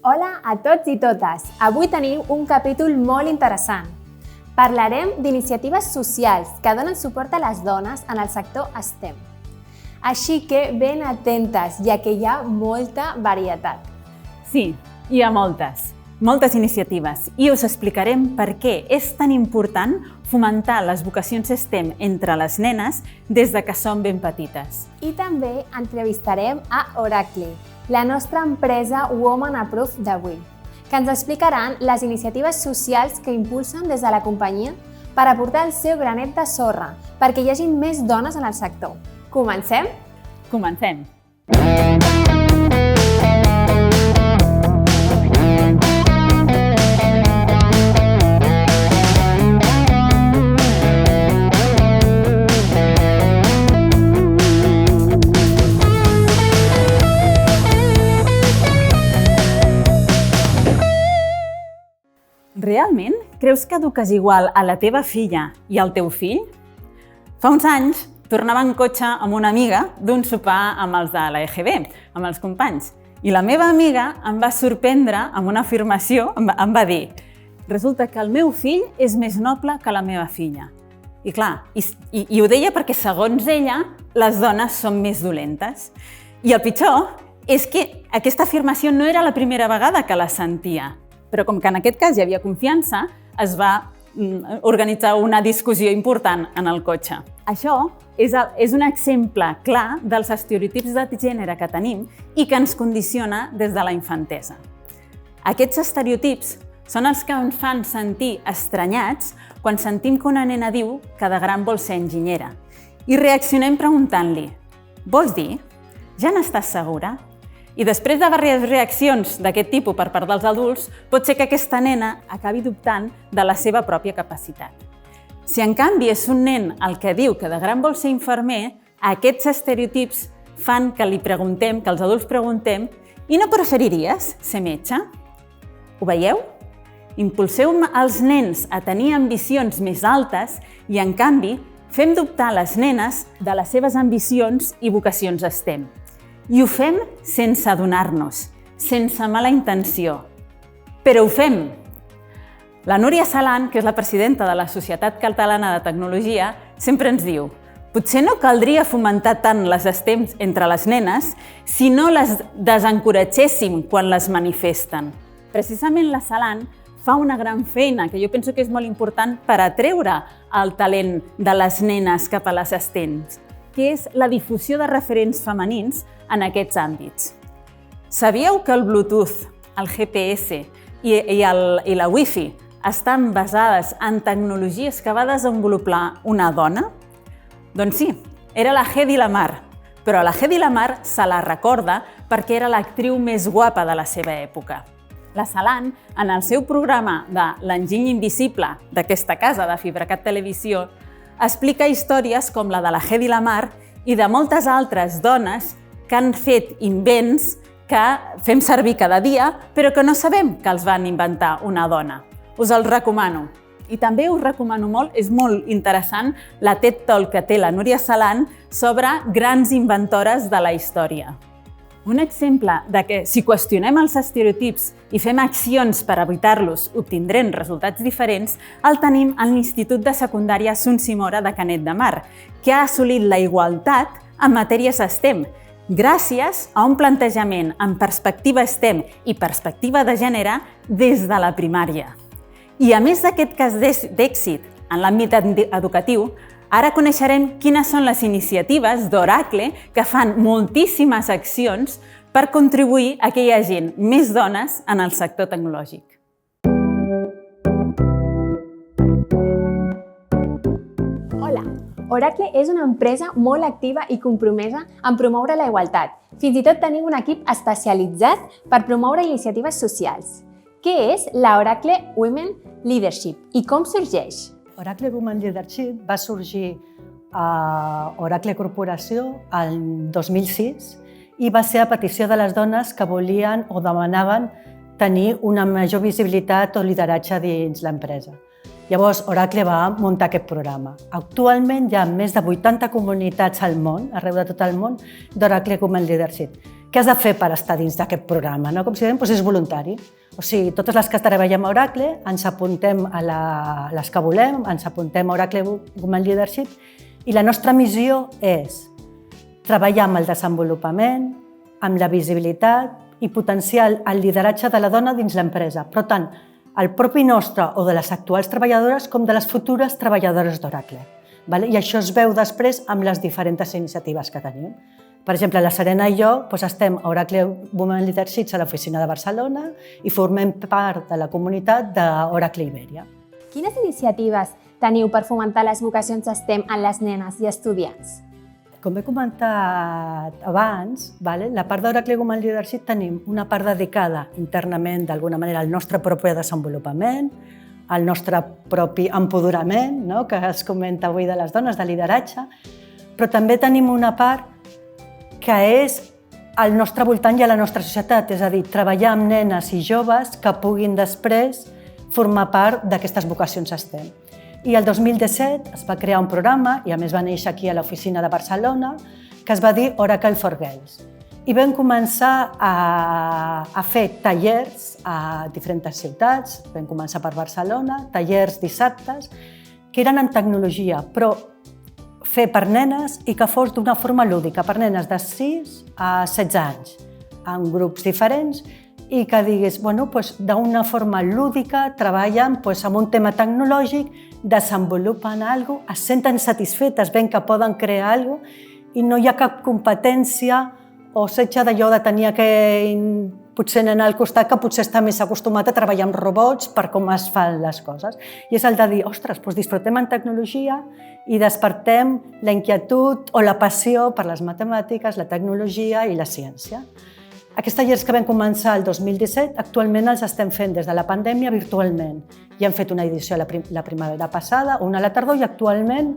Hola a tots i totes! Avui tenim un capítol molt interessant. Parlarem d'iniciatives socials que donen suport a les dones en el sector STEM. Així que ben atentes, ja que hi ha molta varietat. Sí, hi ha moltes iniciatives i us explicarem per què és tan important fomentar les vocacions STEM entre les nenes des de que són ben petites. I també entrevistarem a Oracle, la nostra empresa Woman Approved d'avui, que ens explicaran les iniciatives socials que impulsen des de la companyia per aportar el seu granet de sorra perquè hi hagi més dones en el sector. Comencem? Comencem! Realment creus que eduques igual a la teva filla i al teu fill? Fa uns anys tornava en cotxe amb una amiga d'un sopar amb els de l'EGB, amb els companys, i la meva amiga em va sorprendre amb una afirmació, em va dir: resulta que el meu fill és més noble que la meva filla. I clar, i ho deia perquè segons ella les dones són més dolentes. I el pitjor és que aquesta afirmació no era la primera vegada que la sentia, però com que en aquest cas hi havia confiança, es va organitzar una discussió important en el cotxe. Això és un exemple clar dels estereotips de gènere que tenim i que ens condiciona des de la infantesa. Aquests estereotips són els que ens fan sentir estranyats quan sentim que una nena diu que de gran vol ser enginyera i reaccionem preguntant-li: vols dir? Ja n'estàs segura? I després de diverses reaccions d'aquest tipus per part dels adults, pot ser que aquesta nena acabi dubtant de la seva pròpia capacitat. Si en canvi és un nen el que diu que de gran vol ser infermer, aquests estereotips fan que els adults preguntem: i no preferiries ser metge? Ho veieu? Impulseu els nens a tenir ambicions més altes i, en canvi, fem dubtar les nenes de les seves ambicions i vocacions STEM. I ho fem sense adonar-nos, sense mala intenció. Però ho fem! La Núria Salan, que és la presidenta de la Societat Catalana de Tecnologia, sempre ens diu: potser no caldria fomentar tant les STEM entre les nenes si no les desencoratgéssim quan les manifesten. Precisament la Salan fa una gran feina, que jo penso que és molt important per atreure el talent de les nenes cap a les STEM, que és la difusió de referents femenins en aquests àmbits. Sabíeu que el Bluetooth, el GPS i la Wi-Fi estan basades en tecnologies que va desenvolupar una dona? Doncs sí, era la Hedy Lamarr, però la Hedy Lamarr se la recorda perquè era l'actriu més guapa de la seva època. La Salan, en el seu programa de l'Enginy Invisible d'aquesta casa de Fibracat Televisió, explica històries com la de la Hedy Lamarr i de moltes altres dones que han fet invents que fem servir cada dia, però que no sabem que els van inventar una dona. Us els recomano. I també us recomano molt, és molt interessant, la TED Talk que té la Núria Salan sobre grans inventores de la història. Un exemple de que si qüestionem els estereotips i fem accions per evitar-los, obtindrem resultats diferents, el tenim a l'Institut de Secundària Son Simora de Canet de Mar, que ha assolit la igualtat en matèries STEM, gràcies a un plantejament en perspectiva STEM i perspectiva de gènere des de la primària. I a més d'aquest cas d'èxit en l'àmbit educatiu, ara coneixerem quines són les iniciatives d'Oracle que fan moltíssimes accions per contribuir a que hi hagi més dones en el sector tecnològic. Hola! Oracle és una empresa molt activa i compromesa en promoure la igualtat. Fins i tot tenim un equip especialitzat per promoure iniciatives socials. Què és la Oracle Women Leadership i com sorgeix? Oracle Women Leadership va sorgir a Oracle Corporació el 2006 i va ser a petició de les dones que volien o demanaven tenir una major visibilitat o lideratge dins l'empresa. Llavors, Oracle va muntar aquest programa. Actualment hi ha més de 80 comunitats al món, arreu de tot el món, d'Oracle Women Leadership. què has de fer per estar dins d'aquest programa? No? Com si dèiem, és voluntari. O sigui, totes les que treballem a Oracle ens apuntem a les que volem, ens apuntem a Oracle Women Leadership i la nostra missió és treballar amb el desenvolupament, amb la visibilitat i potenciar el lideratge de la dona dins l'empresa. Però tant el propi nostre o de les actuals treballadores com de les futures treballadores d'Oracle. I això es veu després amb les diferents iniciatives que tenim. Per exemple, la Serena i jo estem a Oracle Women Leadership a l'oficina de Barcelona i formem part de la comunitat d'Oracle Iberia. Quines iniciatives teniu per fomentar les vocacions STEM en les nenes i estudiants? Com he comentat abans, la part d'Oracle Women Leadership tenim una part dedicada internament, d'alguna manera, al nostre propi desenvolupament, al nostre propi empoderament, que es comenta avui de les dones, de lideratge, però també tenim una part que és al nostre voltant i a la nostra societat, és a dir, treballar amb nenes i joves que puguin després formar part d'aquestes vocacions STEM. I el 2017 es va crear un programa, i a més va néixer aquí a l'oficina de Barcelona, que es va dir Oracle for Girls. I vam començar a fer tallers a diferents ciutats, vam començar per Barcelona, tallers dissabtes, que eren en tecnologia, però fer per nenes i que fos d'una forma lúdica, per nenes de 6 a 16 anys, en grups diferents, i que digués, d'una forma lúdica, treballen amb un tema tecnològic, desenvolupen alguna cosa, es senten satisfetes, veuen que poden crear alguna cosa i no hi ha cap competència o setge d'allò de tenir potser nen al costat que potser està més acostumat a treballar amb robots per com es fan les coses. I és el de dir, ostres, disfrutem en tecnologia i despertem la inquietud o la passió per les matemàtiques, la tecnologia i la ciència. Aquests tallers que vam començar el 2017, actualment els estem fent des de la pandèmia virtualment. Ja hem fet una edició la primavera passada, una a la tardor i actualment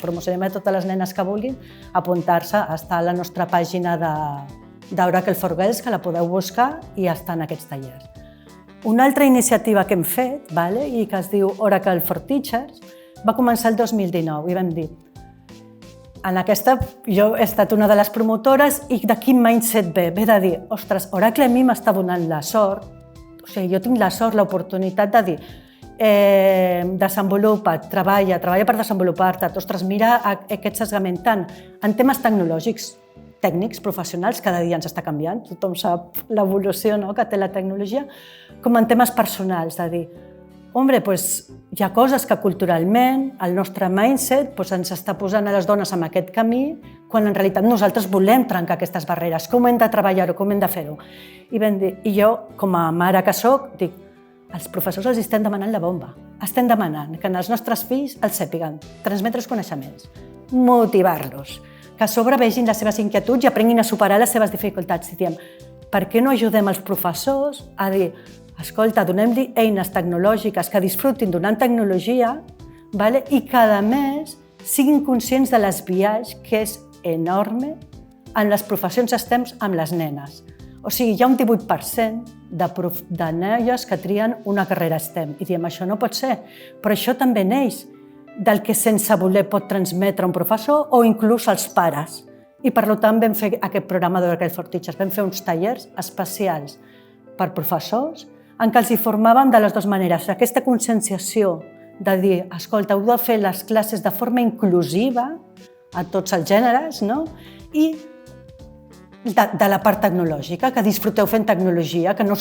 promocionem a totes les nenes que vulguin apuntar-se a estar a la nostra pàgina d'Oracle for Girls, que la podeu buscar i estar en aquests tallers. Una altra iniciativa que hem fet i que es diu Oracle for Teachers va començar el 2019 i vam dir en aquesta, jo he estat una de les promotores i de quin mindset ve? Ve de dir, ostres, Oracle a mi m'està donant la sort, o sigui, jo tinc la sort, l'oportunitat de dir, desenvolupa't, treballa per desenvolupar-te, ostres, mira què ets esgamentant en temes tecnològics, tècnics, professionals, cada dia ens està canviant, tothom sap l'evolució que té la tecnologia, com en temes personals, de dir, hi ha coses que culturalment el nostre mindset ens està posant a les dones en aquest camí quan en realitat nosaltres volem trencar aquestes barreres. Com hem de treballar-ho, com hem de fer-ho? I jo, com a mare que soc, dic, als professors els estem demanant la bomba. Estem demanant que els nostres fills els sàpiguen, transmetre els coneixements, motivar-los, que a sobre vegin les seves inquietuds i aprenguin a superar les seves dificultats. I diem, per què no ajudem els professors a dir, escolta, donem-li eines tecnològiques que disfrutin donant tecnologia i que, a més, siguin conscients de l'esbiaix que és enorme en les professions STEM amb les nenes. O sigui, hi ha un 18% de noies que trien una carrera STEM. I diem, això no pot ser, però això també neix del que sense voler pot transmetre un professor o inclús els pares. I per tant vam fer aquest programa d'Oracle for Teachers. Vam fer uns tallers especials per professors en què els formàvem de les dues maneres. Aquesta conscienciació de dir, escolta, heu de fer les classes de forma inclusiva a tots els gèneres, i de la part tecnològica, que disfruteu fent tecnologia, que no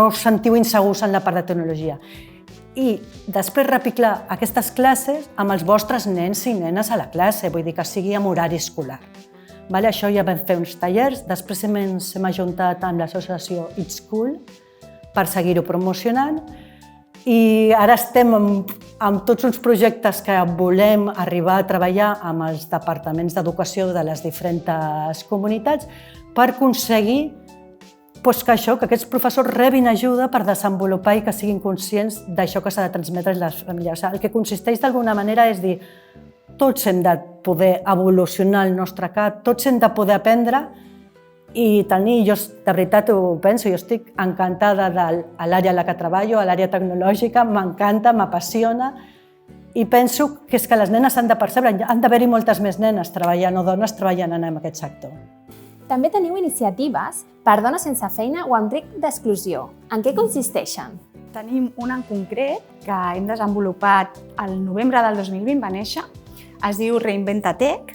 us sentiu insegurs en la part de tecnologia. I després repiclar aquestes classes amb els vostres nens i nenes a la classe, vull dir que sigui amb horari escolar. Això ja vam fer uns tallers, després ens hem ajuntat amb l'associació It's Cool per seguir-ho promocionant i ara estem amb tots uns projectes que volem arribar a treballar amb els departaments d'educació de les diferents comunitats per aconseguir que aquests professors rebin ajuda per desenvolupar i que siguin conscients d'això que s'ha de transmetre a les famílies. El que consisteix d'alguna manera és dir, tots hem de poder evolucionar el nostre cap, tots hem de poder aprendre i tenir, jo de veritat ho penso, jo estic encantada de l'àrea en la que treballo, a l'àrea tecnològica, m'encanta, m'apassiona i penso que és que les nenes han de percebre, han d'haver-hi moltes més nenes treballant o dones treballant en aquest sector. També teniu iniciatives per dones sense feina o amb risc d'exclusió. En què consisteixen? Tenim una en concret que hem desenvolupat el novembre del 2020, va néixer, es diu Reinventa Tech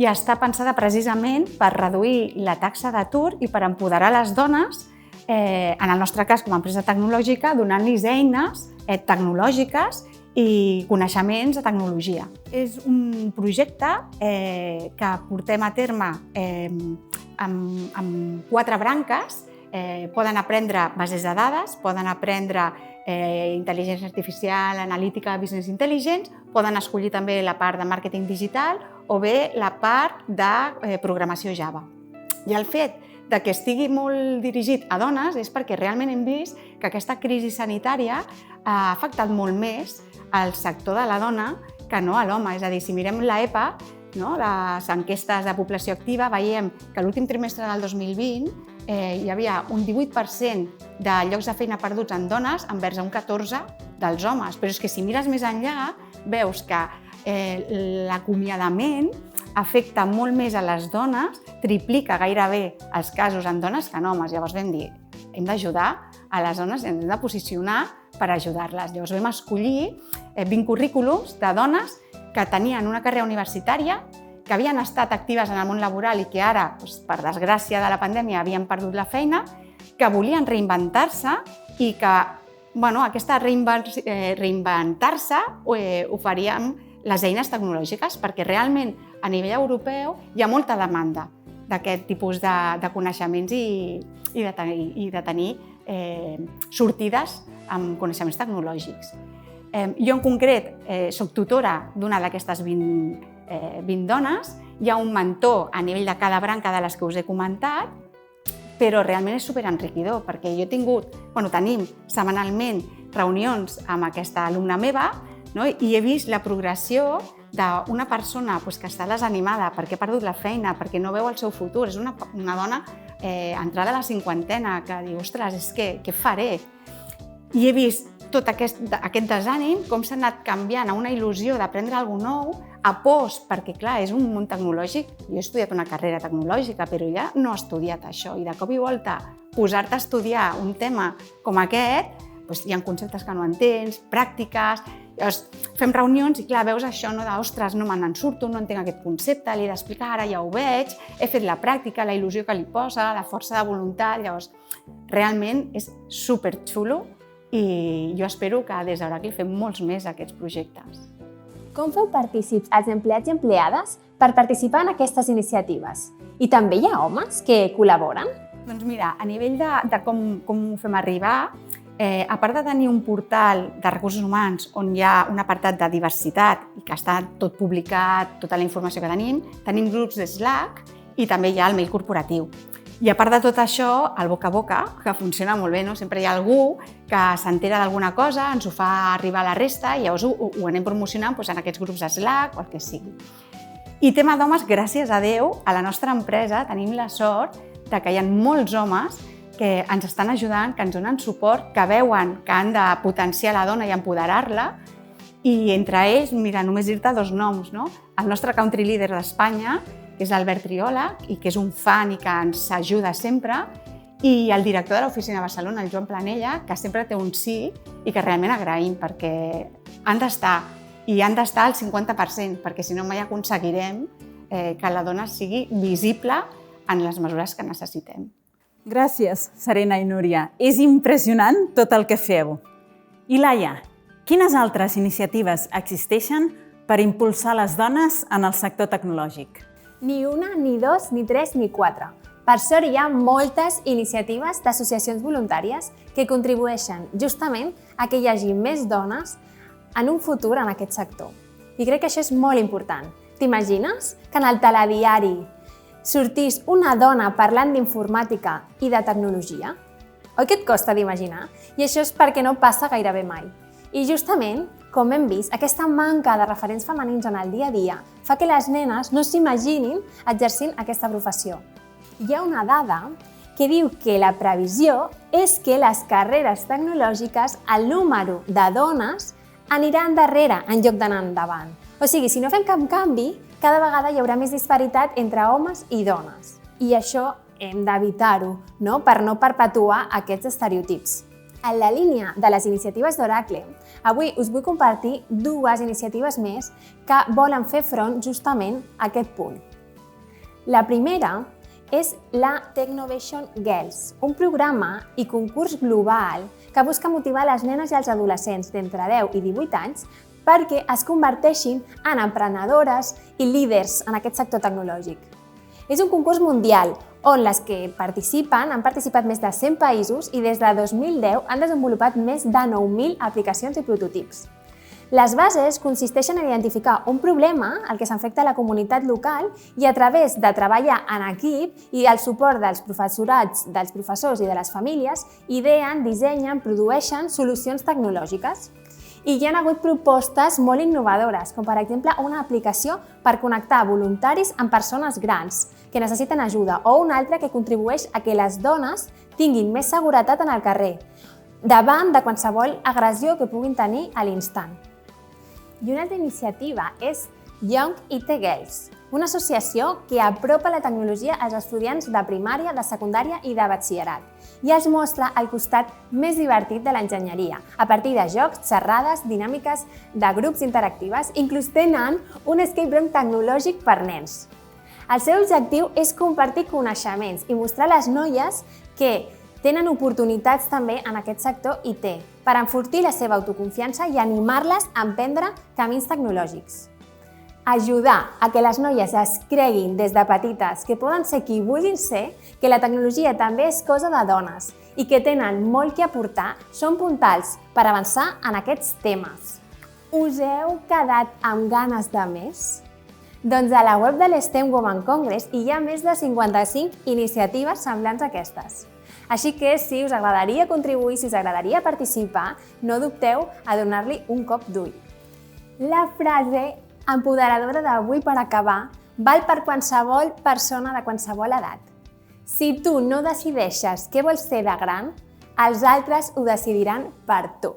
i està pensada precisament per reduir la taxa d'atur i per empoderar les dones, en el nostre cas com a empresa tecnològica, donant-los eines tecnològiques i coneixements de tecnologia. És un projecte que portem a terme amb 4 branques. Poden aprendre bases de dades, poden aprendre intel·ligència artificial, analítica, business intelligence, poden escollir també la part de màrqueting digital o bé la part de programació Java. I el fet de que estigui molt dirigit a dones és perquè realment hem vist que aquesta crisi sanitària ha afectat molt més al sector de la dona que no a l'home. És a dir, si mirem l'EPA, les enquestes de població activa, veiem que l'últim trimestre del 2020 hi havia un 18% de llocs de feina perduts en dones envers un 14% dels homes. Però és que si mires més enllà, veus que l'acomiadament afecta molt més a les dones, triplica gairebé els casos en dones que en homes. Llavors vam dir, hem d'ajudar a les dones i ens hem de posicionar per ajudar-les. Llavors vam escollir 20 currículums de dones que tenien una carrera universitària, que havien estat actives en el món laboral i que ara, per desgràcia de la pandèmia, havien perdut la feina, que volien reinventar-se i que aquesta reinventar-se ho faríem les eines tecnològiques, perquè realment a nivell europeu hi ha molta demanda d'aquest tipus de coneixements i de tenir sortides amb coneixements tecnològics. Jo en concret soc tutora d'una d'aquestes 20 dones, hi ha un mentor a nivell de cada branca de les que us he comentat, però realment és superenriquidor perquè jo tenim setmanalment reunions amb aquesta alumna meva i he vist la progressió d'una persona que està desanimada perquè ha perdut la feina, perquè no veu el seu futur. És una dona entrada a la cinquantena que diu, ostres, és que què faré? I he vist tot aquest desànim, com s'ha anat canviant a una il·lusió d'aprendre alguna cosa nou, a pors, perquè clar, és un món tecnològic. Jo he estudiat una carrera tecnològica, però ja no he estudiat això. I de cop i volta, posar-te a estudiar un tema com aquest, hi ha conceptes que no entens, pràctiques. Llavors, fem reunions i clar, veus això, ostres, no me'n surto, no entenc aquest concepte, li he d'explicar, ara ja ho veig, he fet la pràctica, la il·lusió que li posa, la força de voluntat. Llavors, realment és superxulo i jo espero que des d'Oracle fem molts més aquests projectes. Com feu partícips als empleats i empleades per participar en aquestes iniciatives? I també hi ha homes que col·laboren? Doncs mira, a nivell de com ho fem arribar, a part de tenir un portal de recursos humans on hi ha un apartat de diversitat i que està tot publicat, tota la informació que tenim grups de Slack i també hi ha el mail corporatiu. I a part de tot això, el boca a boca, que funciona molt bé, sempre hi ha algú que s'entera d'alguna cosa, ens ho fa arribar a la resta i llavors ho anem promocionant en aquests grups de Slack o el que sigui. I tema d'homes, gràcies a Déu, a la nostra empresa tenim la sort que hi ha molts homes que ens estan ajudant, que ens donen suport, que veuen que han de potenciar la dona i empoderar-la. I entre ells, mira, només dir-te 2 noms, el nostre country leader d'Espanya, que és l'Albert Triola, i que és un fan i que ens ajuda sempre, i el director de l'oficina de Barcelona, el Joan Planella, que sempre té un sí i que realment agraïm perquè han d'estar, i han d'estar al 50%, perquè si no mai aconseguirem que la dona sigui visible en les mesures que necessitem. Gràcies, Serena i Núria. És impressionant tot el que feu. I Laia, quines altres iniciatives existeixen per impulsar les dones en el sector tecnològic? Ni una, ni dos, ni tres, ni quatre. Per sort hi ha moltes iniciatives d'associacions voluntàries que contribueixen justament a que hi hagi més dones en un futur en aquest sector. I crec que això és molt important. T'imagines que en el telediari sortís una dona parlant d'informàtica i de tecnologia? Oi que et costa d'imaginar? I això és perquè no passa gairebé mai. I justament, com hem vist, aquesta manca de referents femenins en el dia a dia fa que les nenes no s'imaginin exercint aquesta professió. Hi ha una dada que diu que la previsió és que les carreres tecnològiques, el número de dones anirà endarrere en lloc d'anar endavant. O sigui, si no fem cap canvi, cada vegada hi haurà més disparitat entre homes i dones. i això hem d'evitar-ho, no? Per no perpetuar aquests estereotips. En la línia de les iniciatives d'Oracle, avui us vull compartir 2 iniciatives més que volen fer front justament a aquest punt. La primera és la Technovation Girls, un programa i concurs global que busca motivar les nenes i els adolescents d'entre 10 i 18 anys perquè es converteixin en emprenedores i líders en aquest sector tecnològic. És un concurs mundial on les que participen han participat més de 100 països i des de 2010 han desenvolupat més de 9.000 aplicacions i prototips. Les bases consisteixen en identificar un problema al que s'afecta a la comunitat local i a través de treballar en equip i el suport dels professorats, dels professors i de les famílies, ideen, dissenyen, produeixen solucions tecnològiques. I hi ha hagut propostes molt innovadores, com per exemple una aplicació per connectar voluntaris amb persones grans que necessiten ajuda o una altra que contribueix a que les dones tinguin més seguretat en el carrer, davant de qualsevol agressió que puguin tenir a l'instant. I una altra iniciativa és Young IT Girls, una associació que apropa la tecnologia als estudiants de primària, de secundària i de batxillerat i els mostra el costat més divertit de l'enginyeria, a partir de jocs, xerrades, dinàmiques de grups interactives, inclús tenen un escape room tecnològic per nens. El seu objectiu és compartir coneixements i mostrar a les noies que tenen oportunitats també en aquest sector IT per enfortir la seva autoconfiança i animar-les a emprendre camins tecnològics. Ajudar a que les noies es creguin des de petites que poden ser qui vulguin ser, que la tecnologia també és cosa de dones i que tenen molt que aportar, són puntals per avançar en aquests temes. Us heu quedat amb ganes de més? Doncs a la web de l'STEM Women Congress hi ha més de 55 iniciatives semblants a aquestes. Així que si us agradaria contribuir, si us agradaria participar, no dubteu a donar-li un cop d'ull. La frase empoderadora d'avui per acabar val per qualsevol persona de qualsevol edat. Si tu no decideixes què vols ser de gran, els altres ho decidiran per tu.